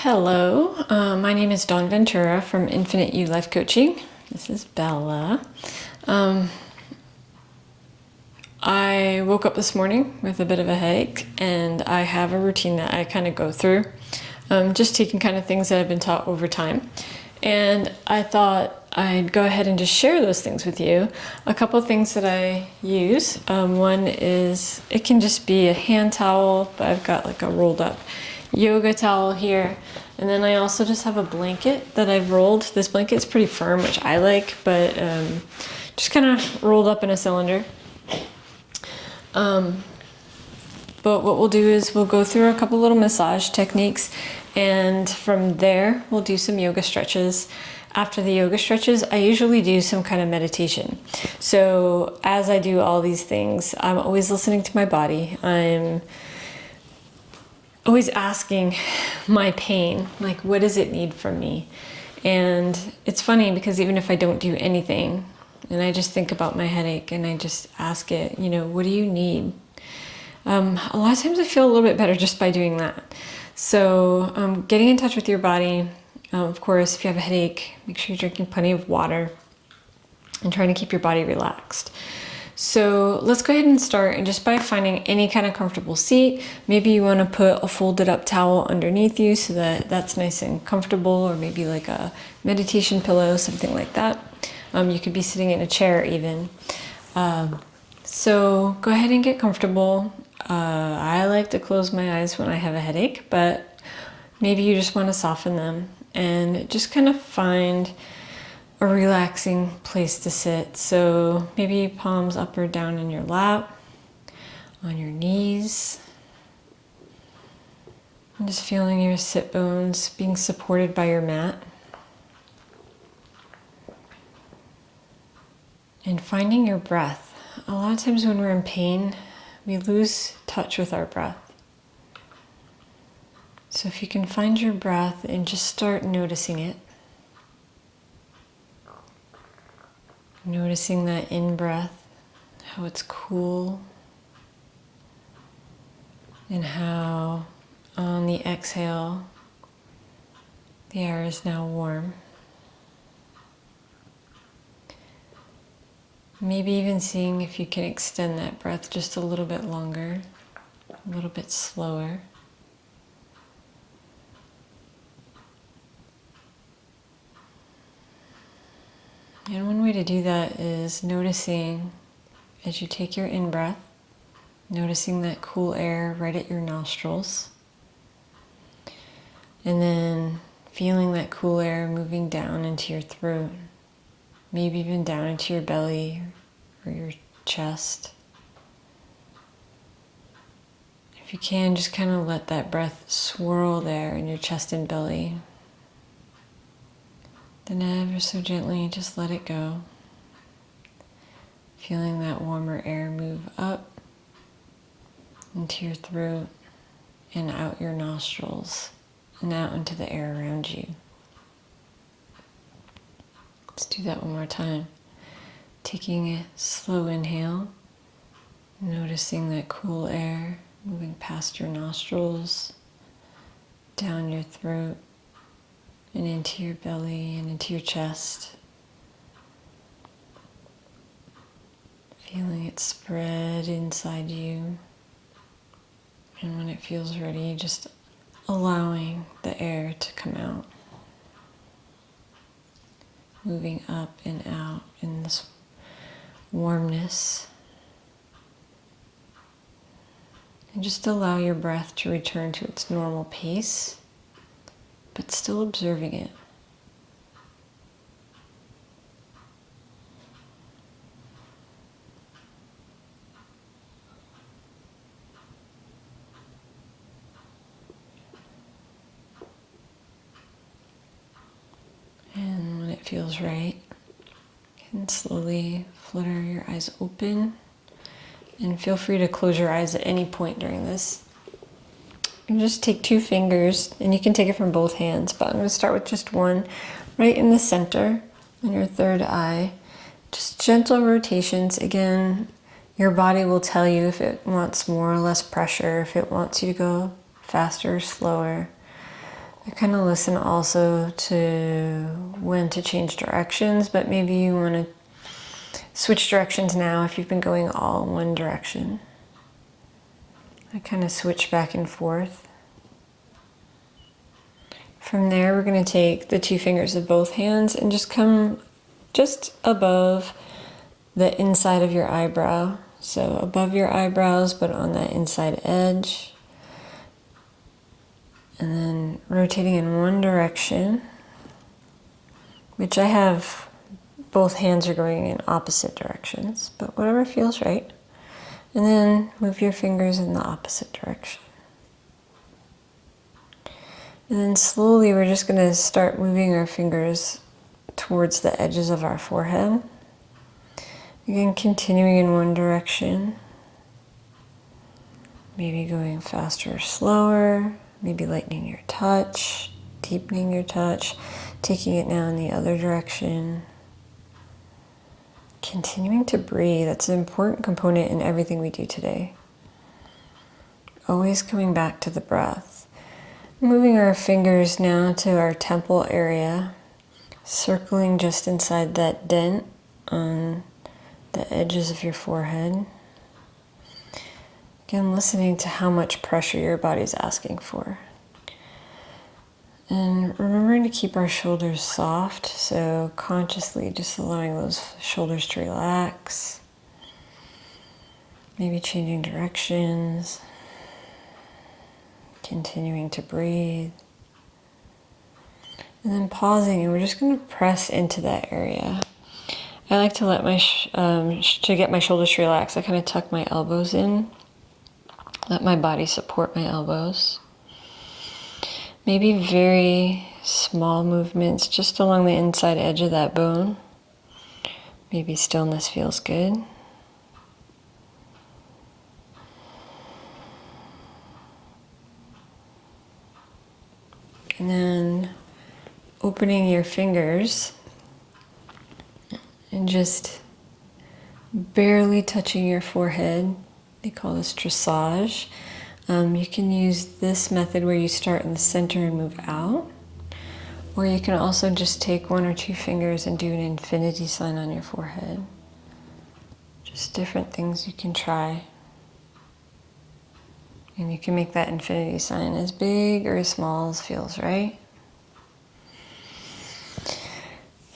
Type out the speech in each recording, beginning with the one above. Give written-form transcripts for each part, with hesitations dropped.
Hello, my name is Dawn Ventura from Infinite You Life Coaching. This is Bella. I woke up this morning with a bit of a headache, and I have a routine that I kind of go through, just taking kind of things that I've been taught over time. And I thought I'd go ahead and just share those things with you. A couple of things that I use. One is, it can just be a hand towel, but I've got like a rolled up yoga towel here. And then I also just have a blanket that I've rolled. This blanket's pretty firm, which I like, but just kind of rolled up in a cylinder. But what we'll do is we'll go through a couple little massage techniques, and from there we'll do some yoga stretches. After the yoga stretches, I usually do some kind of meditation. So as I do all these things, I'm always listening to my body. I'm always asking my pain, like, what does it need from me? And it's funny because even if I don't do anything and I just think about my headache and I just ask it, what do you need? A lot of times I feel a little bit better just by doing that. So getting in touch with your body. Of course, if you have a headache, make sure you're drinking plenty of water and trying to keep your body relaxed. So let's go ahead and start, and just by finding any kind of comfortable seat. Maybe you want to put a folded up towel underneath you so that that's nice and comfortable, or maybe like a meditation pillow, something like that. You could be sitting in a chair even. So go ahead and get comfortable. I like to close my eyes when I have a headache, but maybe you just want to soften them and just kind of find a relaxing place to sit. So maybe palms up or down in your lap, on your knees. And just feeling your sit bones being supported by your mat. And finding your breath. A lot of times when we're in pain, we lose touch with our breath. So if you can find your breath and just start noticing it. Noticing that in-breath, how it's cool, and how on the exhale, the air is now warm. Maybe even seeing if you can extend that breath just a little bit longer, a little bit slower. And one way to do that is noticing, as you take your in-breath, noticing that cool air right at your nostrils. And then feeling that cool air moving down into your throat, maybe even down into your belly or your chest. If you can, just kind of let that breath swirl there in your chest and belly. Then ever so gently, just let it go. Feeling that warmer air move up into your throat and out your nostrils and out into the air around you. Let's do that one more time. Taking a slow inhale, noticing that cool air moving past your nostrils, down your throat, and into your belly and into your chest. Feeling it spread inside you. And when it feels ready, just allowing the air to come out. Moving up and out in this warmness. And just allow your breath to return to its normal pace, but still observing it. And when it feels right, you can slowly flutter your eyes open, and feel free to close your eyes at any point during this. You just take 2 fingers, and you can take it from both hands, but I'm going to start with just one right in the center on your third eye. Just gentle rotations. Again, your body will tell you if it wants more or less pressure, if it wants you to go faster or slower. I kind of listen also to when to change directions, but maybe you want to switch directions now if you've been going all in one direction. I kind of switch back and forth. From there, we're going to take the 2 fingers of both hands and just come just above the inside of your eyebrow. So above your eyebrows, but on that inside edge. And then rotating in one direction, which I have both hands are going in opposite directions, but whatever feels right. And then move your fingers in the opposite direction. And then slowly we're just going to start moving our fingers towards the edges of our forehead. Again, continuing in one direction. Maybe going faster or slower. Maybe lightening your touch, deepening your touch, taking it now in the other direction. Continuing to breathe. That's an important component in everything we do today. Always coming back to the breath. Moving our fingers now to our temple area, circling just inside that dent on the edges of your forehead. Again, listening to how much pressure your body's asking for. And remembering to keep our shoulders soft, so consciously just allowing those shoulders to relax. Maybe changing directions. Continuing to breathe. And then pausing, and we're just going to press into that area. I like to let to get my shoulders to relax, I kind of tuck my elbows in. Let my body support my elbows. Maybe very small movements just along the inside edge of that bone. Maybe stillness feels good. And then opening your fingers and just barely touching your forehead. They call this dressage. You can use this method where you start in the center and move out. Or you can also just take 1 or 2 fingers and do an infinity sign on your forehead. Just different things you can try. And you can make that infinity sign as big or as small as feels right.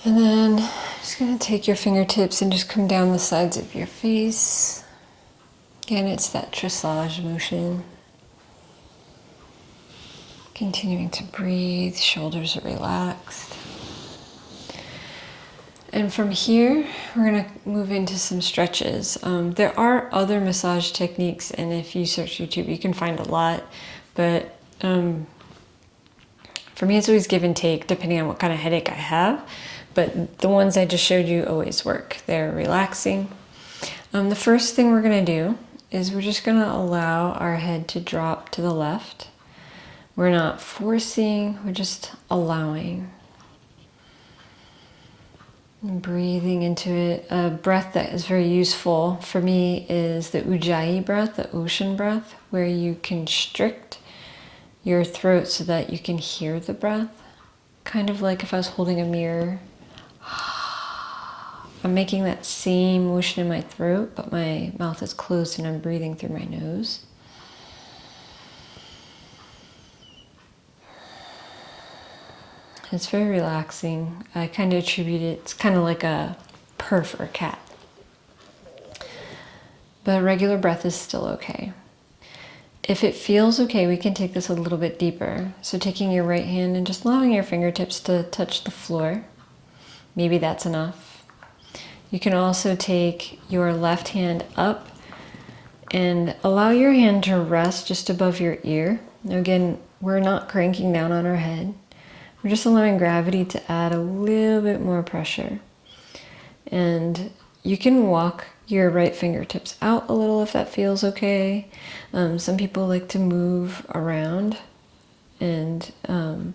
And then just going to take your fingertips and just come down the sides of your face. Again, it's that dressage motion. Continuing to breathe, shoulders are relaxed. And from here, we're going to move into some stretches. There are other massage techniques, and if you search YouTube, you can find a lot. But for me, it's always give and take, depending on what kind of headache I have. But the ones I just showed you always work. They're relaxing. The first thing we're going to do is we're just going to allow our head to drop to the left. We're not forcing, we're just allowing. And breathing into it. A breath that is very useful for me is the Ujjayi breath, the ocean breath, where you constrict your throat so that you can hear the breath. Kind of like if I was holding a mirror. I'm making that same motion in my throat, but my mouth is closed and I'm breathing through my nose. It's very relaxing. I kind of attribute it, it's kind of like a purr for a cat. But a regular breath is still okay. If it feels okay, we can take this a little bit deeper. So taking your right hand and just allowing your fingertips to touch the floor. Maybe that's enough. You can also take your left hand up and allow your hand to rest just above your ear. Now again, we're not cranking down on our head. We're just allowing gravity to add a little bit more pressure. And you can walk your right fingertips out a little if that feels okay. Some people like to move around and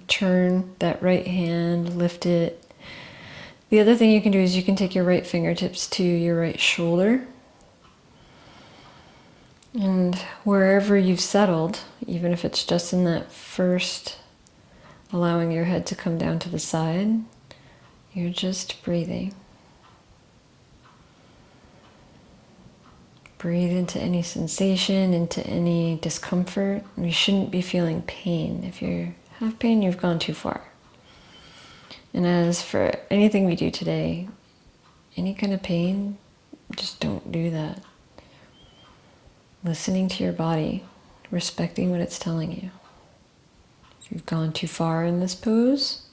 turn that right hand, lift it. The other thing you can do is you can take your right fingertips to your right shoulder. And wherever you've settled, even if it's just in that first allowing your head to come down to the side. You're just breathing. Breathe into any sensation, into any discomfort. You shouldn't be feeling pain. If you have pain, you've gone too far. And as for anything we do today, any kind of pain, just don't do that. Listening to your body, respecting what it's telling you. If you've gone too far in this pose,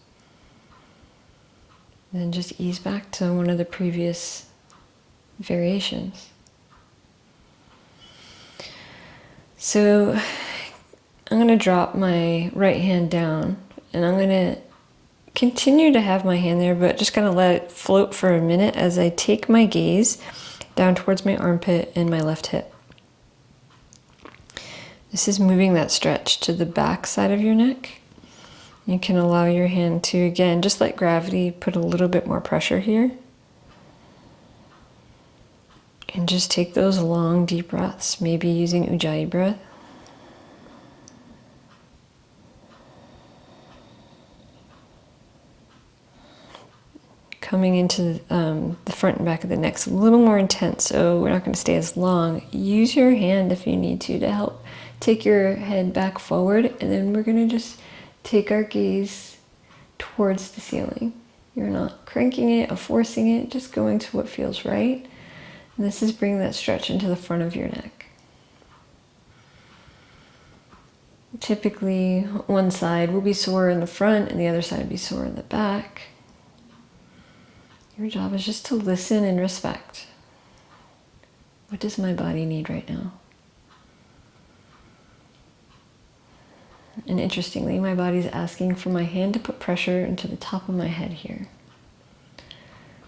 then just ease back to one of the previous variations. So I'm going to drop my right hand down, and I'm going to continue to have my hand there, but just kind of let it float for a minute as I take my gaze down towards my armpit and my left hip. This is moving that stretch to the back side of your neck. You can allow your hand to, again, just let gravity put a little bit more pressure here. And just take those long, deep breaths, maybe using Ujjayi breath. Coming into the front and back of the neck, it's a little more intense, so we're not going to stay as long. Use your hand if you need to help take your head back forward, and then we're going to just take our gaze towards the ceiling. You're not cranking it or forcing it, just going to what feels right. And this is bringing that stretch into the front of your neck. Typically, one side will be sore in the front and the other side will be sore in the back. Your job is just to listen and respect. What does my body need right now? And interestingly, my body's asking for my hand to put pressure into the top of my head here.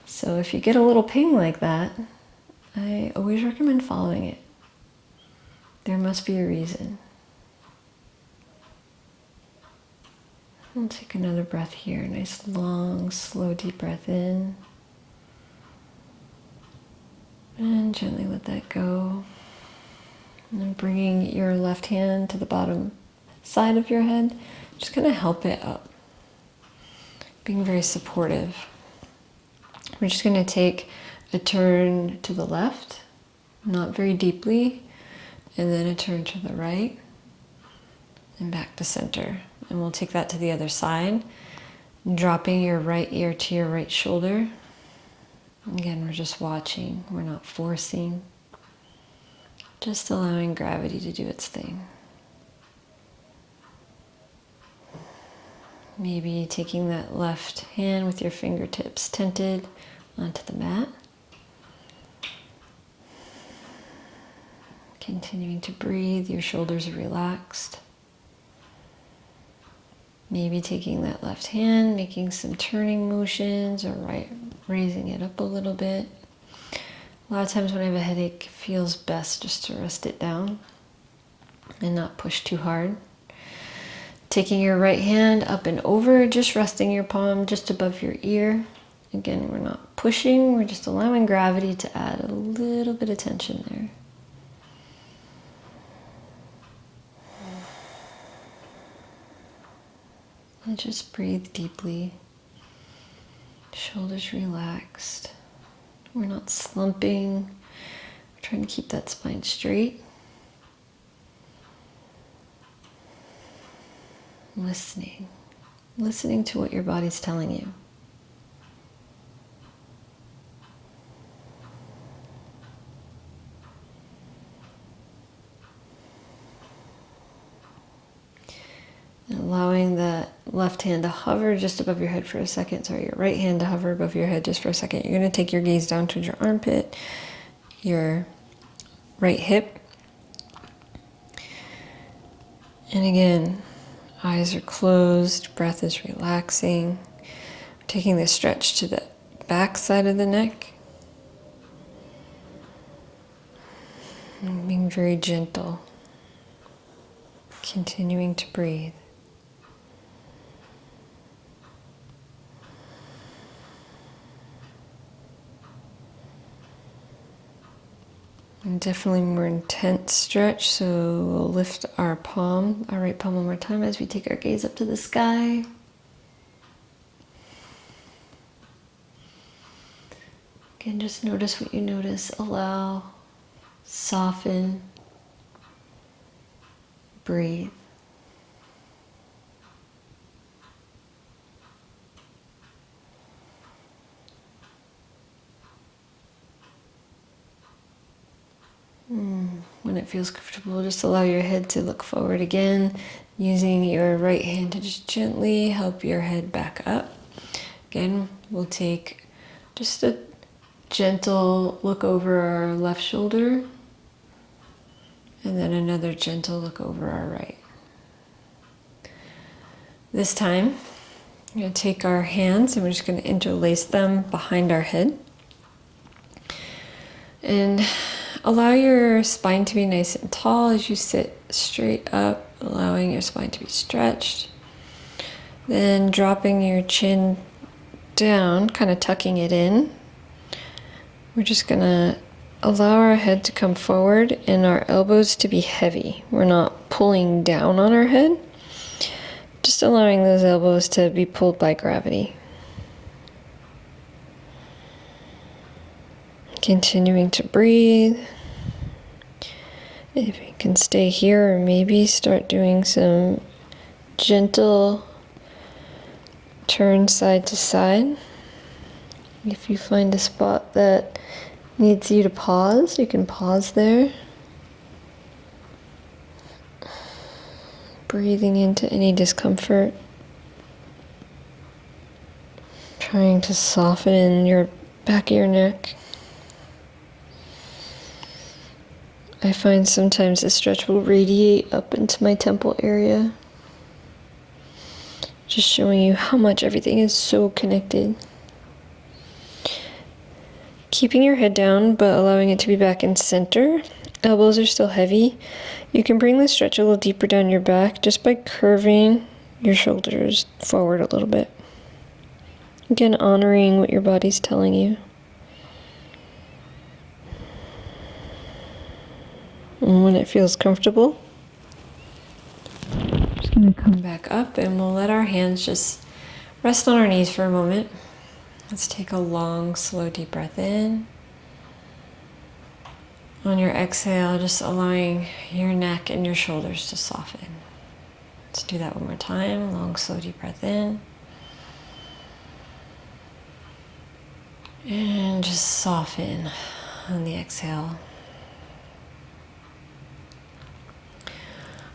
So if you get a little pain like that, I always recommend following it. There must be a reason. I'll take another breath here. Nice, long, slow, deep breath in. And gently let that go. And then bringing your left hand to the bottom side of your head, just gonna help it up. Being very supportive. We're just gonna take a turn to the left, not very deeply, and then a turn to the right, and back to center. And we'll take that to the other side, dropping your right ear to your right shoulder. Again, we're just watching, we're not forcing, just allowing gravity to do its thing. Maybe taking that left hand with your fingertips tented onto the mat. Continuing to breathe, your shoulders are relaxed. Maybe taking that left hand, making some turning motions or raising it up a little bit. A lot of times when I have a headache, it feels best just to rest it down and not push too hard. Taking your right hand up and over, just resting your palm just above your ear. Again, we're not pushing, we're just allowing gravity to add a little bit of tension there. And just breathe deeply. Shoulders relaxed. We're not slumping. We're trying to keep that spine straight. Listening to what your body's telling you. And allowing that left hand to hover just above your head for a second. Sorry, your right hand to hover above your head just for a second. You're going to take your gaze down towards your armpit, your right hip. And again, eyes are closed, breath is relaxing. Taking the stretch to the back side of the neck. And being very gentle. Continuing to breathe. And definitely more intense stretch, so we'll lift our palm, our right palm one more time as we take our gaze up to the sky. Again, just notice what you notice. Allow, soften, breathe. When it feels comfortable, just allow your head to look forward again, using your right hand to just gently help your head back up. Again, we'll take just a gentle look over our left shoulder, and then another gentle look over our right. This time, we're going to take our hands and we're just going to interlace them behind our head. And allow your spine to be nice and tall as you sit straight up, allowing your spine to be stretched. Then dropping your chin down, kind of tucking it in. We're just going to allow our head to come forward and our elbows to be heavy. We're not pulling down on our head, just allowing those elbows to be pulled by gravity. Continuing to breathe. If you can stay here, or maybe start doing some gentle turn side to side. If you find a spot that needs you to pause, you can pause there. Breathing into any discomfort. Trying to soften in your back of your neck. I find sometimes the stretch will radiate up into my temple area. Just showing you how much everything is so connected. Keeping your head down, but allowing it to be back in center. Elbows are still heavy. You can bring the stretch a little deeper down your back just by curving your shoulders forward a little bit. Again, honoring what your body's telling you. And when it feels comfortable, I'm just going to come back up and we'll let our hands just rest on our knees for a moment. Let's take a long, slow, deep breath in. On your exhale, just allowing your neck and your shoulders to soften. Let's do that one more time. Long, slow, deep breath in. And just soften on the exhale.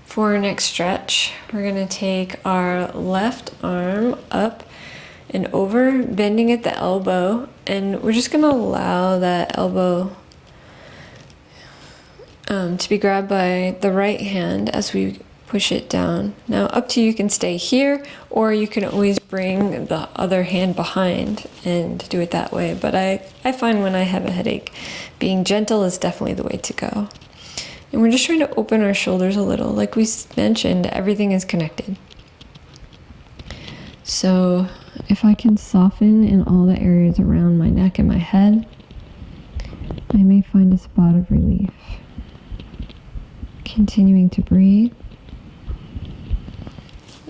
For our next stretch, we're going to take our left arm up and over, bending at the elbow, and we're just going to allow that elbow to be grabbed by the right hand as we push it down. Now, up to you, you can stay here, or you can always bring the other hand behind and do it that way. But I find when I have a headache, being gentle is definitely the way to go. And we're just trying to open our shoulders a little. Like we mentioned, everything is connected. So if I can soften in all the areas around my neck and my head, I may find a spot of relief. Continuing to breathe.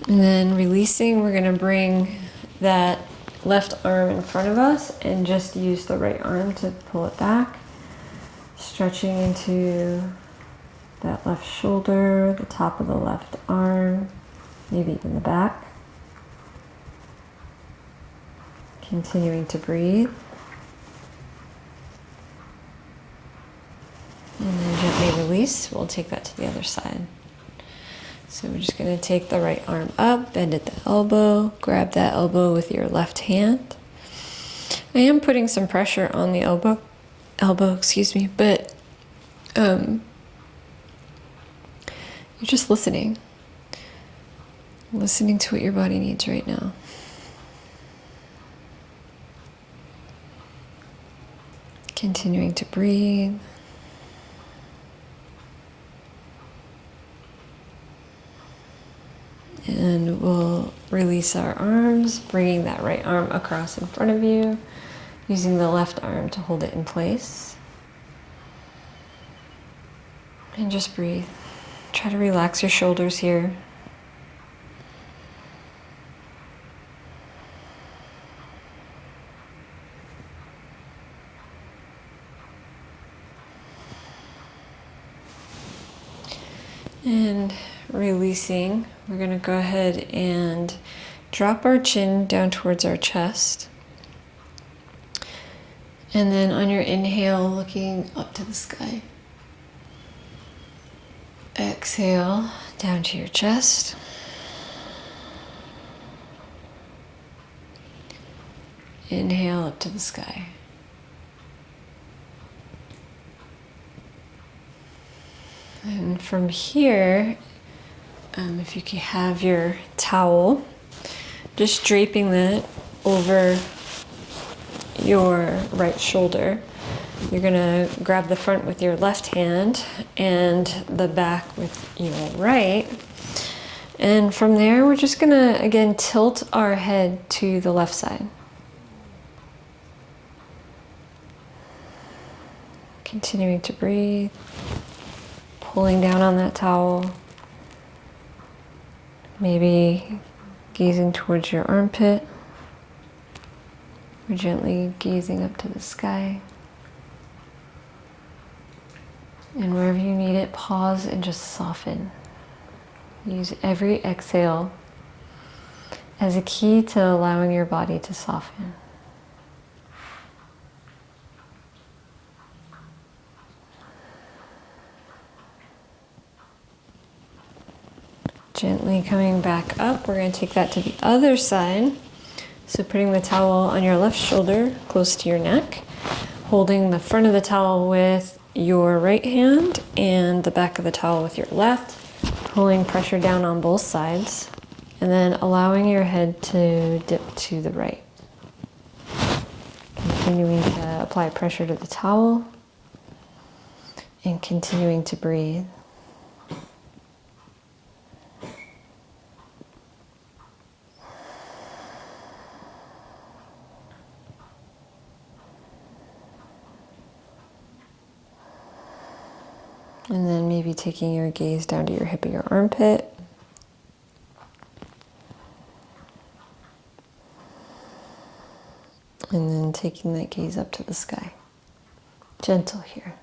And then releasing, we're going to bring that left arm in front of us and just use the right arm to pull it back. Stretching into that left shoulder, the top of the left arm, maybe even the back. Continuing to breathe. And then gently release. We'll take that to the other side. So we're just going to take the right arm up, bend at the elbow, grab that elbow with your left hand. I am putting some pressure on the elbow, but you're just listening to what your body needs right now. Continuing to breathe. And we'll release our arms, bringing that right arm across in front of you, using the left arm to hold it in place. And just breathe. Try to relax your shoulders here. And releasing, we're going to go ahead and drop our chin down towards our chest. And then on your inhale, looking up to the sky. Exhale down to your chest. Inhale up to the sky. And from here, if you can have your towel, just draping that over your right shoulder. You're gonna grab the front with your left hand and the back with your right. And from there, we're just gonna, again, tilt our head to the left side. Continuing to breathe, pulling down on that towel. Maybe gazing towards your armpit, or gently gazing up to the sky. And wherever you need it, pause and just soften. Use every exhale as a key to allowing your body to soften. Gently coming back up, we're going to take that to the other side. So putting the towel on your left shoulder close to your neck, holding the front of the towel with your right hand and the back of the towel with your left, pulling pressure down on both sides, and then allowing your head to dip to the right. Continuing to apply pressure to the towel and continuing to breathe. And then maybe taking your gaze down to your hip or your armpit. And then taking that gaze up to the sky. Gentle here.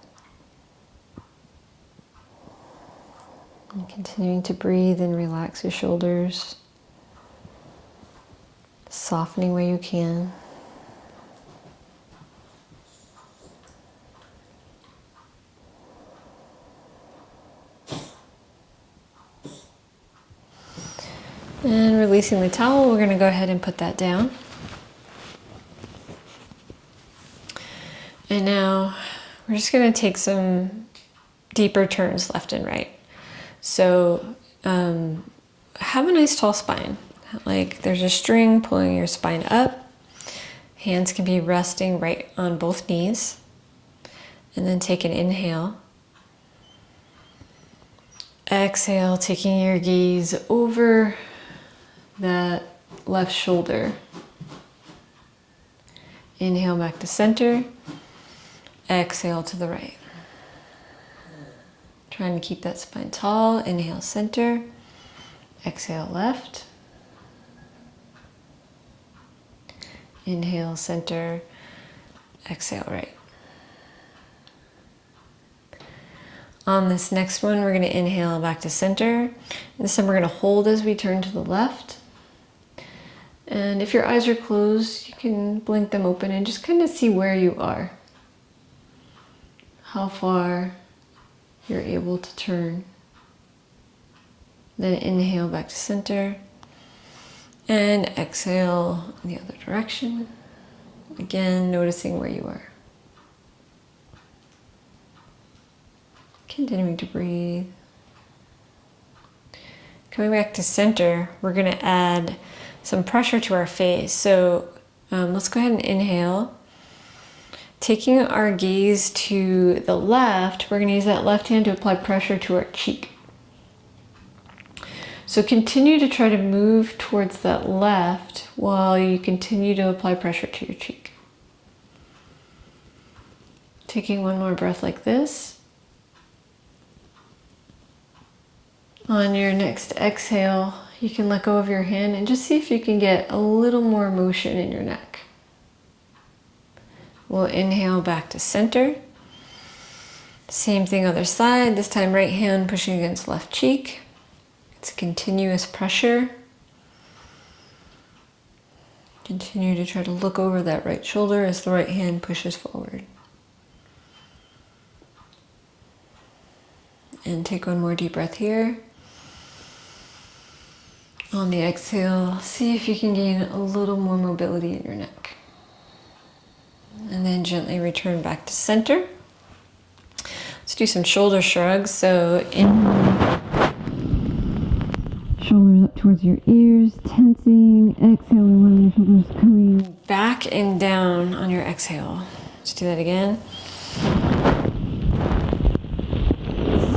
And continuing to breathe and relax your shoulders. Softening where you can. And releasing the towel, we're going to go ahead and put that down. And now we're just going to take some deeper turns left and right. So have a nice tall spine. Like there's a string pulling your spine up. Hands can be resting right on both knees. And then take an inhale. Exhale, taking your gaze over that left shoulder. Inhale back to center. Exhale to the right. Trying to keep that spine tall. Inhale center. Exhale left. Inhale center. Exhale right. On this next one, we're going to inhale back to center. This time we're going to hold as we turn to the left. And if your eyes are closed, you can blink them open and just kind of see where you are. How far you're able to turn. Then inhale back to center. And exhale in the other direction. Again, noticing where you are. Continuing to breathe. Coming back to center, we're going to add some pressure to our face. So let's go ahead and inhale. Taking our gaze to the left, we're going to use that left hand to apply pressure to our cheek. So continue to try to move towards that left while you continue to apply pressure to your cheek. Taking one more breath like this. On your next exhale, you can let go of your hand and just see if you can get a little more motion in your neck. We'll inhale back to center. Same thing other side, this time right hand pushing against left cheek. It's continuous pressure. Continue to try to look over that right shoulder as the right hand pushes forward. And take one more deep breath here. On the exhale, see if you can gain a little more mobility in your neck. And then gently return back to center. Let's do some shoulder shrugs. So inhale, shoulders up towards your ears, tensing. Exhale, we want your shoulders coming back and down on your exhale. Let's do that again.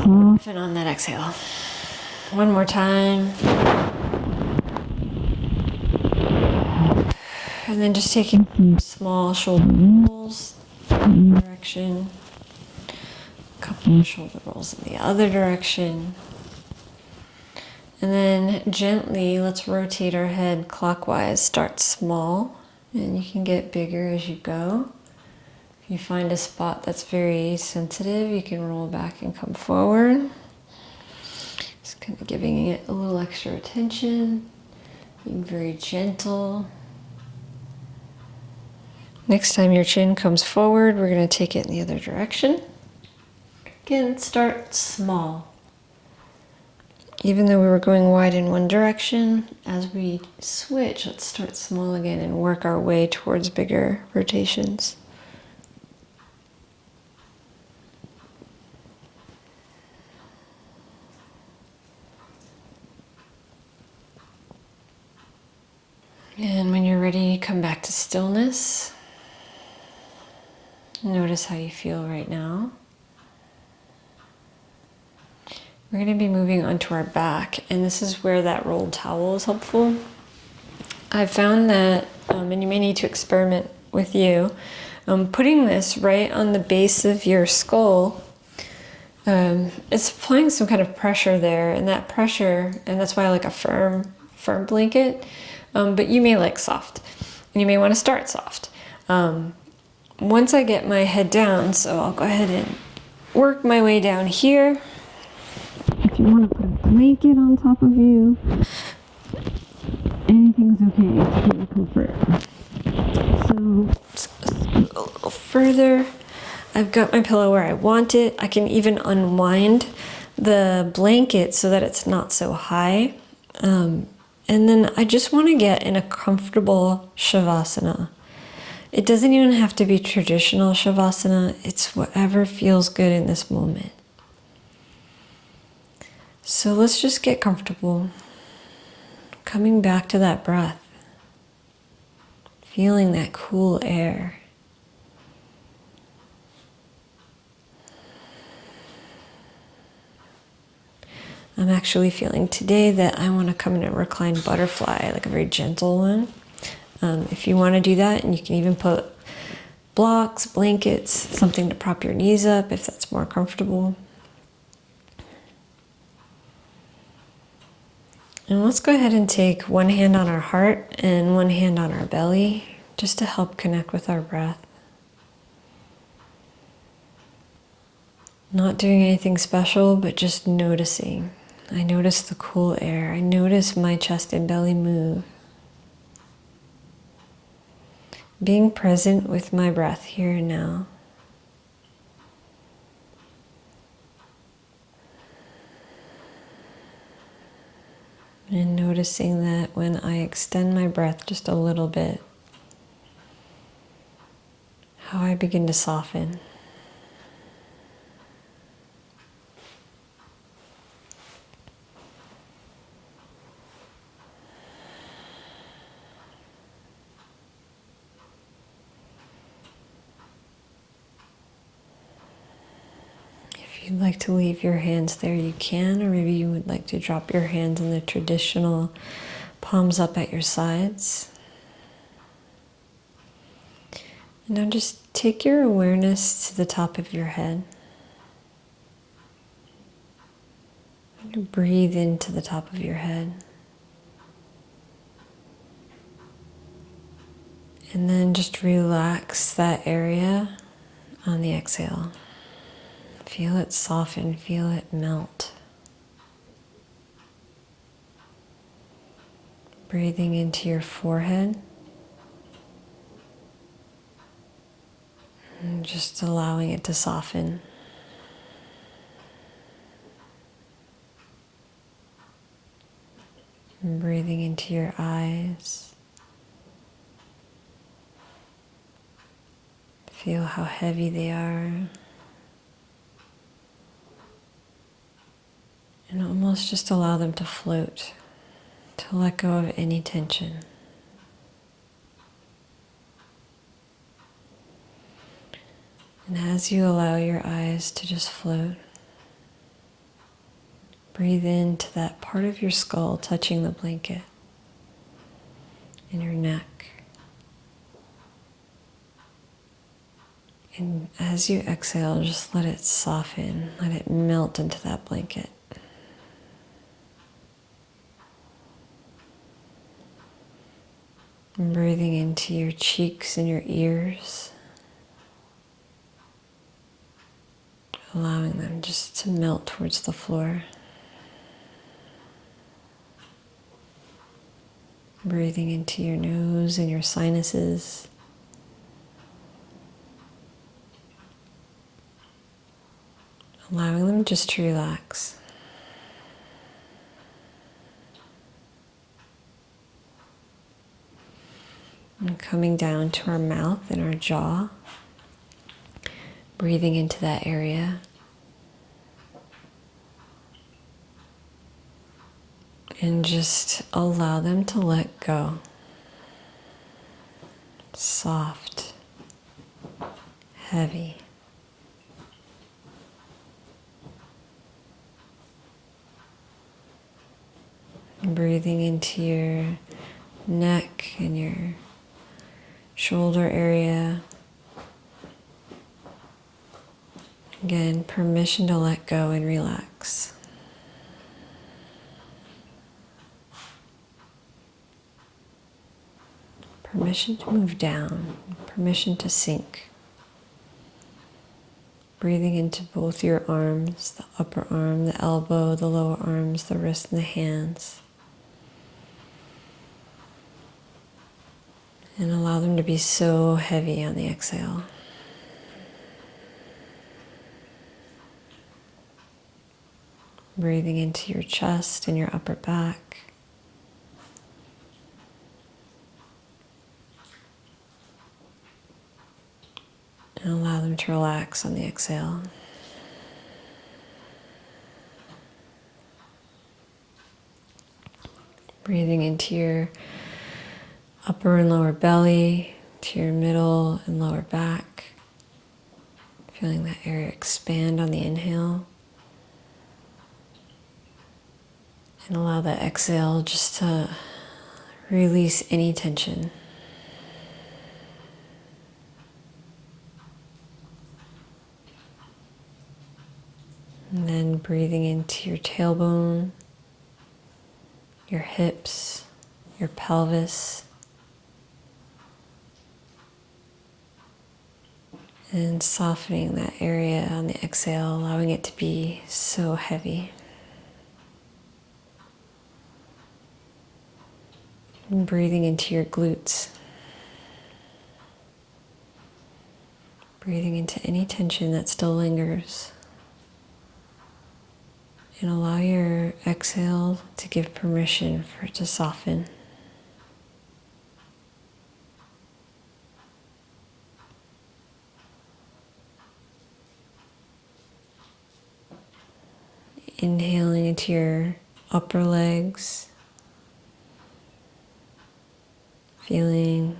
Soften on that exhale. One more time. And then just taking some small shoulder rolls in one direction. A couple of shoulder rolls in the other direction. And then gently, let's rotate our head clockwise. Start small, and you can get bigger as you go. If you find a spot that's very sensitive, you can roll back and come forward. Just kind of giving it a little extra attention, being very gentle. Next time your chin comes forward, we're going to take it in the other direction. Again, start small. Even though we were going wide in one direction, as we switch, let's start small again and work our way towards bigger rotations. And when you're ready, come back to stillness. Notice how you feel right now. We're going to be moving onto our back, and this is where that rolled towel is helpful. I've found that, and you may need to experiment with you, putting this right on the base of your skull, it's applying some kind of pressure there, and that pressure, and that's why I like a firm blanket, but you may like soft, and you may want to start soft. Once I get my head down, so I'll go ahead and work my way down here. If you want to put a blanket on top of you, anything's okay to get your comfort. So, let's go a little further. I've got my pillow where I want it. I can even unwind the blanket so that it's not so high. And then I just want to get in a comfortable Shavasana. It doesn't even have to be traditional Shavasana. It's whatever feels good in this moment. So let's just get comfortable. Coming back to that breath. Feeling that cool air. I'm actually feeling today that I want to come in a reclined butterfly, like a very gentle one. If you want to do that, and you can even put blocks, blankets, something to prop your knees up if that's more comfortable. And let's go ahead and take one hand on our heart and one hand on our belly, just to help connect with our breath. Not doing anything special, but just noticing. I notice the cool air. I notice my chest and belly move. Being present with my breath here and now. And noticing that when I extend my breath just a little bit, how I begin to soften. If you'd like to leave your hands there, you can, or maybe you would like to drop your hands in the traditional palms up at your sides. And now just take your awareness to the top of your head. Breathe into the top of your head. And then just relax that area on the exhale. Feel it soften, feel it melt. Breathing into your forehead. And just allowing it to soften. And breathing into your eyes. Feel how heavy they are. And almost just allow them to float, to let go of any tension. And as you allow your eyes to just float, breathe into that part of your skull touching the blanket in your neck. And as you exhale, just let it soften, let it melt into that blanket. And breathing into your cheeks and your ears, allowing them just to melt towards the floor. Breathing into your nose and your sinuses. Allowing them just to relax. And coming down to our mouth and our jaw. Breathing into that area. And just allow them to let go. Soft, heavy. And breathing into your neck and your shoulder area. Again, permission to let go and relax. Permission to move down, permission to sink. Breathing into both your arms, the upper arm, the elbow, the lower arms, the wrist and the hands. And allow them to be so heavy on the exhale. Breathing into your chest and your upper back. And allow them to relax on the exhale. Breathing into your upper and lower belly, to your middle and lower back. Feeling that area expand on the inhale. And allow that exhale just to release any tension. And then breathing into your tailbone, your hips, your pelvis. And softening that area on the exhale, allowing it to be so heavy. And breathing into your glutes. Breathing into any tension that still lingers. And allow your exhale to give permission for it to soften. Inhaling into your upper legs. Feeling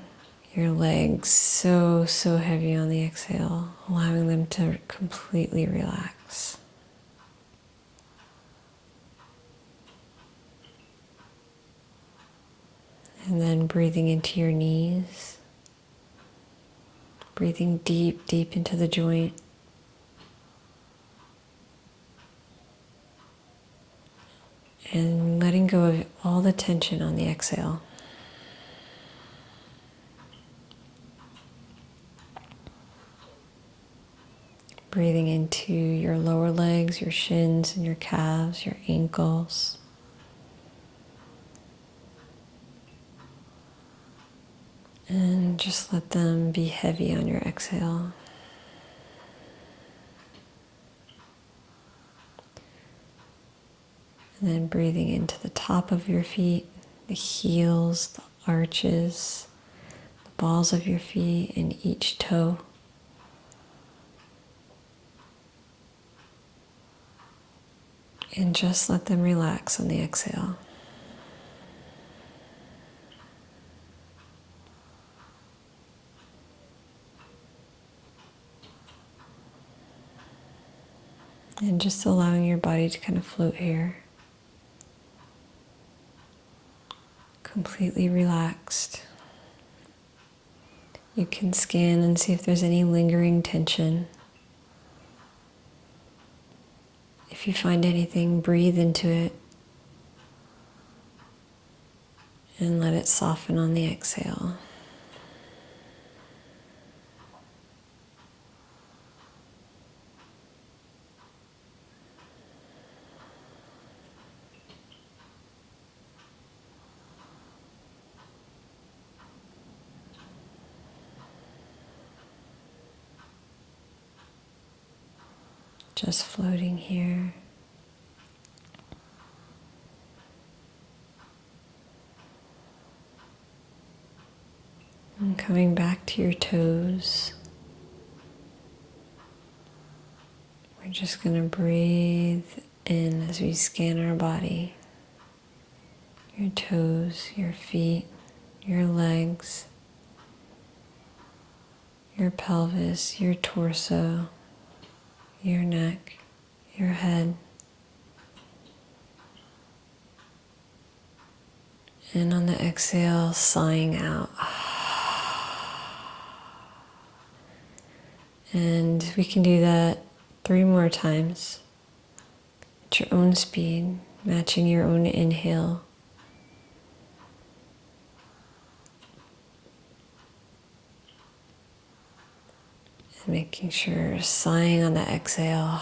your legs so heavy on the exhale, allowing them to completely relax. And then breathing into your knees. Breathing deep into the joint. and letting go of all the tension on the exhale. Breathing into your lower legs, your shins and your calves, your ankles. And just let them be heavy on your exhale. And then breathing into the top of your feet, the heels, the arches, the balls of your feet, and each toe. And just let them relax on the exhale. And just allowing your body to kind of float here. Completely relaxed. You can scan and see if there's any lingering tension. If you find anything, breathe into it and let it soften on the exhale. Just floating here. And coming back to your toes. We're just going to breathe in as we scan our body. Your toes, your feet, your legs, your pelvis, your torso, your neck, your head. And on the exhale, sighing out. And we can do that 3 more times at your own speed, matching your own inhale. And making sure sighing on the exhale.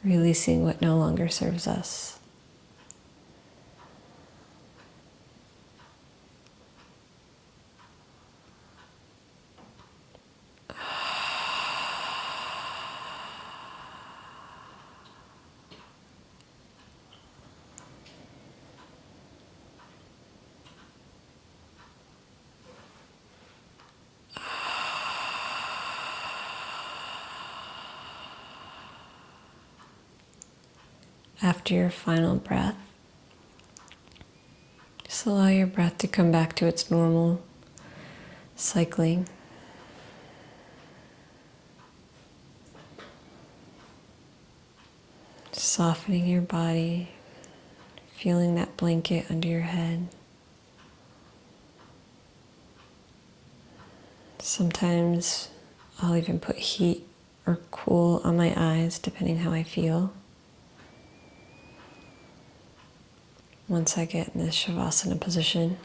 Releasing what no longer serves us. After your final breath, just allow your breath to come back to its normal cycling. Softening your body, feeling that blanket under your head. Sometimes I'll even put heat or cool on my eyes, depending how I feel. Once I get in this Shavasana position.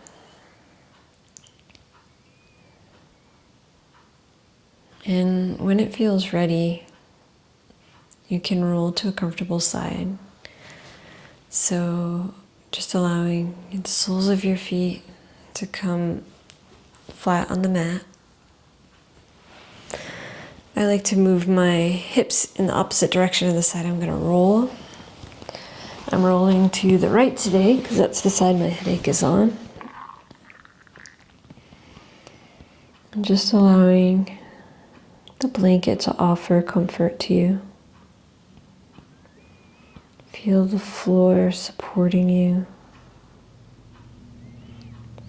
And when it feels ready, you can roll to a comfortable side. So just allowing the soles of your feet to come flat on the mat. I like to move my hips in the opposite direction of the side I'm going to roll. I'm rolling to the right today because that's the side my headache is on. And just allowing the blanket to offer comfort to you. Feel the floor supporting you.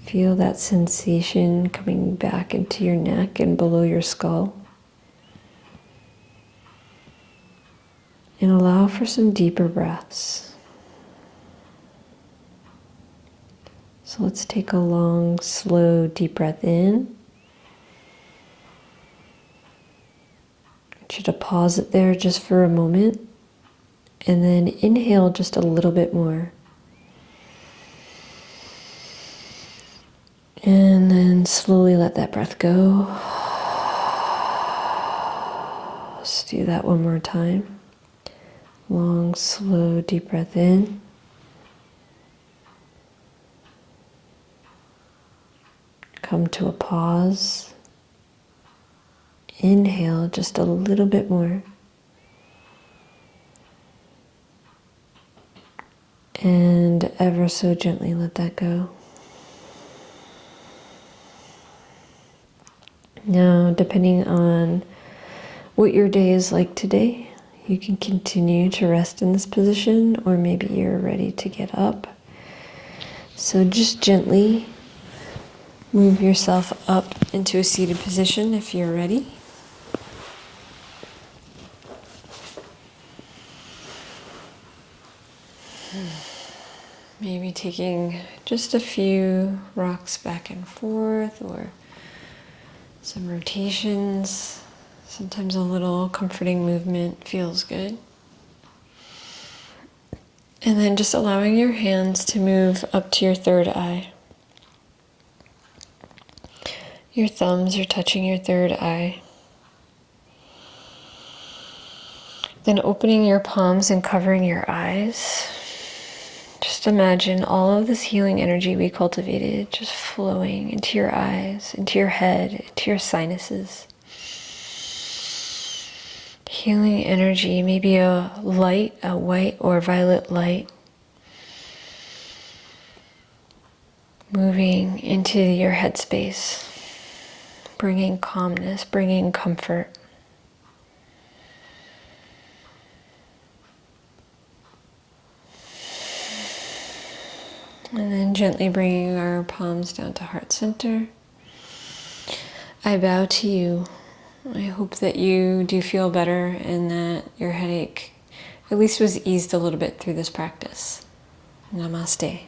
Feel that sensation coming back into your neck and below your skull. And allow for some deeper breaths. So let's take a long, slow, deep breath in. I want you to pause it there just for a moment And then inhale just a little bit more. And then slowly let that breath go. Let's do that one more time. Long, slow, deep breath in. Come to a pause. Inhale just a little bit more. And ever so gently let that go. Now, depending on what your day is like today, you can continue to rest in this position, or maybe you're ready to get up. So just gently move yourself up into a seated position if you're ready. Maybe taking just a few rocks back and forth, or some rotations. Sometimes a little comforting movement feels good. And then just allowing your hands to move up to your third eye. Your thumbs are touching your third eye. Then opening your palms and covering your eyes. Just imagine all of this healing energy we cultivated just flowing into your eyes, into your head, into your sinuses. Healing energy, maybe a light, a white or violet light, moving into your headspace, bringing calmness, bringing comfort. And then gently bringing our palms down to heart center. I bow to you. I hope that you do feel better and that your headache at least was eased a little bit through this practice. Namaste.